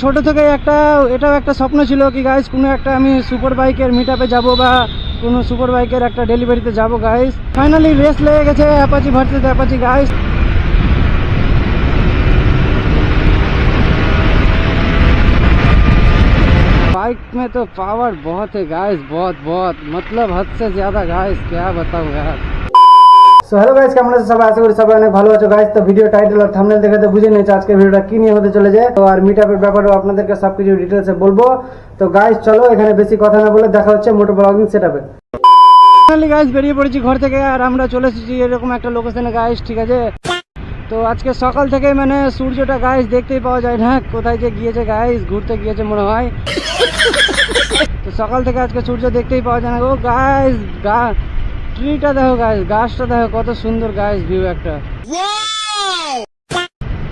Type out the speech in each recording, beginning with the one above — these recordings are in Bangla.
ছোট থেকে এটাও একটা স্বপ্ন ছিল কি গাইস, কোনো একটা আমি সুপার বাইকের মিটআপে যাব বা কোনো সুপার বাইকের একটা ডেলিভারিতে যাব গাইস। ফাইনালি রেস লেগে গেছে Apache versus Apache guys. Bike में तो पावर बहुत है गाइस, बहुत बहुत मतलब हद से ज्यादा गाइस, क्या बताऊं यार। সো হ্যালো গাইস, কেমন আছো সবাই? আশা করি সবাই অনেক ভালো আছো গাইস। তো ভিডিও টাইটেল আর থাম্বনেল দেখে তো বুঝে নিয়েছো আজকে ভিডিওটা কি নিয়ে হতে চলেছে। তো আর মিটআপের ব্যাপারেও আপনাদেরকে সবকিছু ডিটেইলসে বলবো। তো গাইস চলো, এখানে বেশি কথা না বলে দেখা হচ্ছে মোটো ব্লগিং সেটআপে। ফাইনালি গাইস বেরিয়ে পড়েছি ঘর থেকে, আর আমরা চলে এসেছি এরকম একটা লোকেশনে গাইস, ঠিক আছে। তো আজকে সকাল থেকে মানে সূর্যটা গাইস দেখতেই পাওয়া যায় না, কোথায় যে গিয়েছে গাইস, ঘুরতে গিয়েছে মনে হয়। তো সকাল থেকে আজকে সূর্য দেখতেই পাওয়া যায় না। ও গাইস ট্রিটা দেখো গাইস, গাছটা দেখো কত সুন্দর গাইস, ভিউ একটা।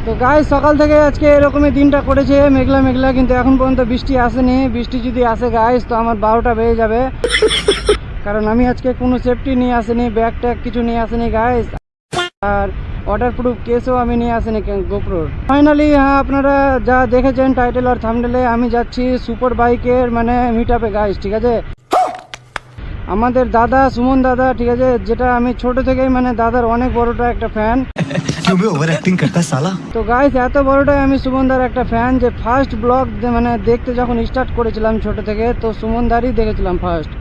তো গাইস সকাল থেকে আজকে এরকমই দিনটা করেছে, মেঘলা মেঘলা, কিন্তু এখন পর্যন্ত বৃষ্টি আসেনি। বৃষ্টি যদি আসে গাইস তো আমার 12টা বেজে যাবে, কারণ আমি আজকে কোনো সেফটি নিয়ে আসেনি, ব্যাগ ট্যাগ কিছু নিয়ে আসেনি গাইস, আর ওয়াটারপ্রুফ কেসও আমি নিয়ে আসিনি গোপ্রোর। ফাইনালি হ্যাঁ, আপনারা যা দেখেছেন টাইটেল আর থাম্বনেলে, আমি যাচ্ছি সুপার বাইকের মানে মিটআপে গাইস, ঠিক আছে। আমাদের দাদা সুমন দাদা, ঠিক আছে, যেটা আমি ছোট থেকেই মানে দাদার অনেক বড়টা একটা ফ্যান। তো গাইস এত বড়টাই আমি সুমনদার একটা ফ্যান, যে ফার্স্ট ব্লগ মানে দেখতে যখন স্টার্ট করেছিলাম ছোট থেকে, তো সুমনদারই দেখেছিলাম ফার্স্ট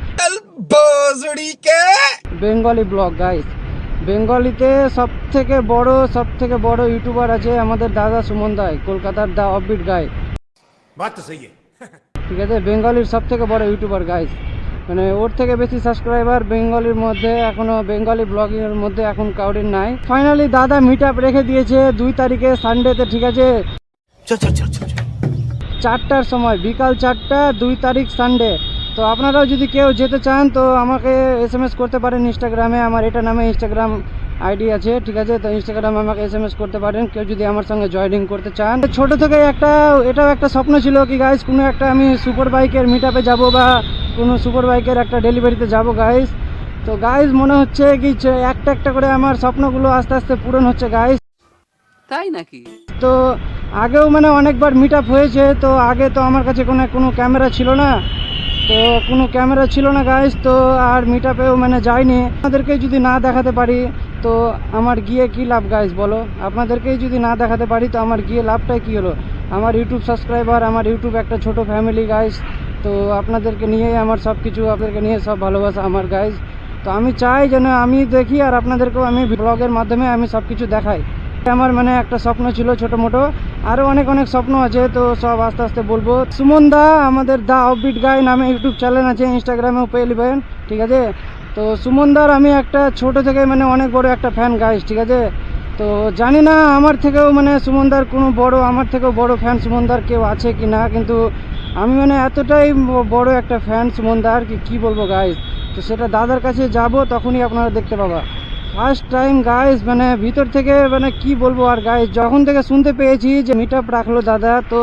বেঙ্গলি ব্লগ গাইস। বেঙ্গলিতে সব থেকে বড় ইউটিউবার আছে আমাদের দাদা সুমন দাই, কলকাতার দা অফবিট গাই, ঠিক আছে। বেঙ্গলির সব থেকে বড় ইউটিউবার গাইস, মানে ওর থেকে বেশি সাবস্ক্রাইবার বেঙ্গলির মধ্যে এখনো, বেঙ্গলি ব্লগিং এর মধ্যে এখন কাউরির নাই। ফাইনালি দাদা মিটআপ রেখে দিয়েছে 2 তারিখে সানডেতে, ঠিক আছে, 4টার সময়, বিকাল 4টা, 2 তারিখ সানডে। তো আপনারাও যদি কেউ যেতে চান তো আমাকে SMS করতে পারেন ইনস্টাগ্রামে, আমার এটা নামে ইনস্টাগ্রাম আইডি আছে, ঠিক আছে। তো ইনস্টাগ্রামে আমাকে SMS করতে পারেন কেউ যদি আমার সঙ্গে জয়েনিং করতে চান। ছোট থেকে এটাও একটা স্বপ্ন ছিল কি গাইস, কোনো একটা আমি সুপার বাইকের মিটআপে যাব বা কোনো সুপার বাইকের একটা ডেলিভারিতে যাব গাইস। তো গাইস মনে হচ্ছে কি একটা একটা করে আমার স্বপ্নগুলো আস্তে আস্তে পূরণ হচ্ছে গাইস, তাই নাকি? তো আগেও মানে অনেকবার মিটআপ হয়েছে, তো আগে তো আমার কাছে কোনো ক্যামেরা ছিল না, তো কোনো ক্যামেরা ছিল না গাইস, তো আর মিটআপেও মানে যাইনি। আপনাদেরকে যদি না দেখাতে পারি তো আমার গিয়ে কি লাভ গাইস, বলো? আপনাদেরকেই যদি না দেখাতে পারি তো আমার গিয়ে লাভটাই কি হলো? আমার ইউটিউব সাবস্ক্রাইবার, আমার ইউটিউব একটা ছোট ফ্যামিলি গাইস, তো আপনাদেরকে নিয়েই আমার সব কিছু, আপনাদেরকে নিয়ে সব ভালোবাসা আমার গাইস। তো আমি চাই যেন আমি দেখি আর আপনাদেরকেও আমি ব্লগের মাধ্যমে আমি সব কিছু দেখাই। আমার মানে একটা স্বপ্ন ছিল ছোট মোটো, আরো অনেক অনেক স্বপ্ন আছে, তো সব আস্তে আস্তে বলবো। সুমন দা আমাদের দা অফবিট গাই নামে ইউটিউব চ্যানেল আছে, ইনস্টাগ্রামেও পেয়ে নেবেন, ঠিক আছে। তো সুমনদার আমি একটা ছোট থেকে মানে অনেক বড় একটা ফ্যান গাইস, ঠিক আছে। তো জানি না আমার থেকেও মানে সুমনদার কোনো আমার থেকেও বড় ফ্যান সুমনদার কেউ আছে কি না, কিন্তু আমি মানে এতটাই বড় একটা ফ্যান সুমনদার কি বলবো গাইস। তো সেটা দাদার কাছে যাব তখনই আপনারা দেখতে পাবা। ফার্স্ট টাইম গাইস, মানে ভিতর থেকে মানে কি বলবো আর গাইস, যখন থেকে শুনতে পেয়েছি যে মিটআপ রাখলো দাদা, তো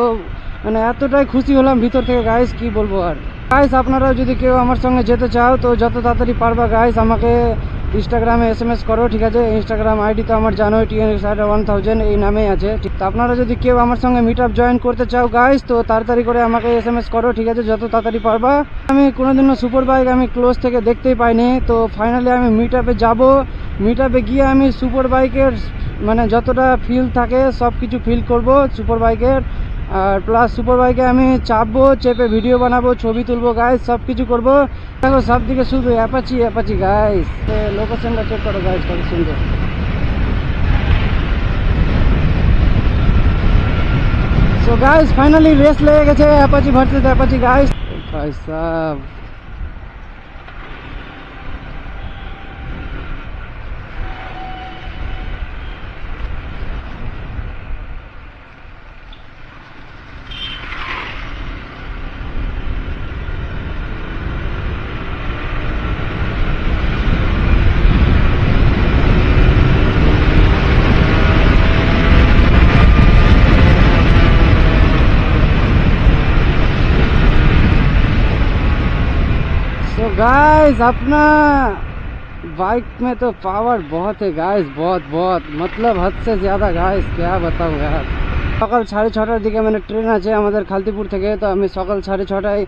মানে এতটাই খুশি হলাম ভিতর থেকে গাইস, কি বলবো আর। গাইস আপনারাও যদি কেউ আমার সঙ্গে যেতে চাও তো যত তাড়াতাড়ি পারবা গাইস আমাকে ইনস্টাগ্রামে SMS করো, ঠিক আছে। ইনস্টাগ্রাম আইডি তো আমার জানোই, TN1000 এই নামেই আছে, ঠিক। তো আপনারা যদি কেউ আমার সঙ্গে মিটআপ জয়েন করতে চাও গাইস তো তাড়াতাড়ি করে আমাকে SMS করো, ঠিক আছে, যত তাড়াতাড়ি পারবা। আমি কোনোদিনও সুপার বাইক আমি ক্লোজ থেকে দেখতেই পাইনি, তো ফাইনালি আমি মিটআপে যাব। মিটআপে গিয়ে আমি সুপার বাইকের মানে যতটা ফিল থাকে সব কিছু ফিল করব সুপার বাইকের, আর প্লাস সুপার বাইকে আমি চাপবো, চেপে ভিডিও বানাবো, ছবি তুলবো গাইস, সব কিছু করবো। দেখো সব দিকে শুধু অ্যাপাচি গাইস, লোকেশনটা চেক করো গাইস, কত সুন্দর। সো গাইস ফাইনালি রেস লেগে গেছে অ্যাপাচি ভার্সেস অ্যাপাচি গাইস। ভাই সাহেব गाइस अपना बाइक में तो पावर बहुत है गाइस, बहुत बहुत मतलब हद से ज़्यादा गाइस, क्या बताऊँ यार। সকাল 6:30টার দিকে মানে ট্রেন আছে আমাদের খালতিপুর থেকে। তো আমি সকাল 6:30টায়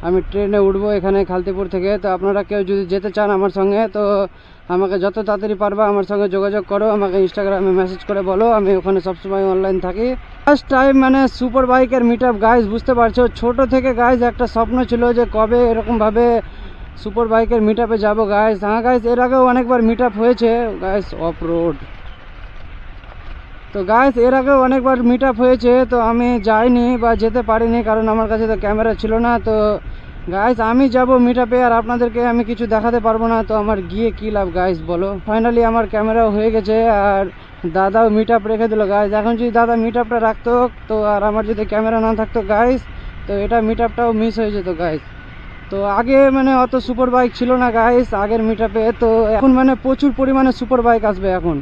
আমি ট্রেনে উঠবো এখানে খালতিপুর থেকে। তো আপনারা কেউ যদি যেতে চান আমার সঙ্গে, তো আমাকে যত তাড়াতাড়ি পারবা আমার সঙ্গে যোগাযোগ করো, আমাকে ইনস্টাগ্রামে মেসেজ করে বলো, আমি ওখানে সবসময় অনলাইন থাকি। ফার্স্ট টাইম মানে সুপার বাইকের মিট আপ গাইজ, বুঝতে পারছো ছোট থেকে গাইজ একটা স্বপ্ন ছিল যে কবে এরকমভাবে সুপার বাইকের মিট আপে যাবো গাইজ। হ্যাঁ গাইজ, এর আগেও অনেকবার মিট আপ হয়েছে গাইজ অফ রোড। তো গাইজ এর আগেও অনেকবার মিট আপ হয়েছে, তো আমি যাইনি বা যেতে পারিনি কারণ আমার কাছে তো ক্যামেরা ছিল না। তো গাইজ আমি যাব মিট আপে আর আপনাদেরকে আমি কিছু দেখাতে পারবো না, তো আমার গিয়ে কী লাভ গাইজ বলো। ফাইনালি আমার ক্যামেরাও হয়ে গেছে আর দাদাও মিট আপ রেখে দিল গাইজ। এখন যদি দাদা মিট আপটা রাখতো তো আর আমার যদি ক্যামেরা না থাকতো গাইজ, তো এটা মিট আপটাও মিস হয়ে যেত গাইজ। তো আগে মানে অত সুপার বাইক ছিল না গাইজ আগের মিট আপে, তো এখন মানে প্রচুর পরিমাণে সুপার বাইক আসবে এখন।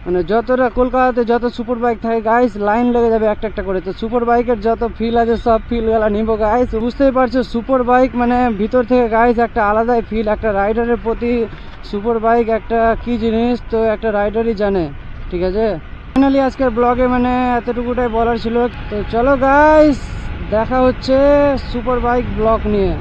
মানে যতটা কলকাতাতে যত সুপার বাইক থাকে গাইস লাইন লেগে যাবে একটা একটা করে। তো সুপার বাইকের যত ফিল আছে সব ফিলগুলো নিব গাইস। বুঝতেই পারছো সুপার বাইক মানে ভিতর থেকে গাইস একটা আলাদাই ফিল, একটা রাইডারের প্রতি সুপার বাইক একটা কি জিনিস তো একটা রাইডারই জানে, ঠিক আছে। ফাইনালি আজকের ব্লগে মানে এতটুকুটাই বলার ছিল। তো চলো গাইস দেখা হচ্ছে সুপার বাইক ব্লগ নিয়ে।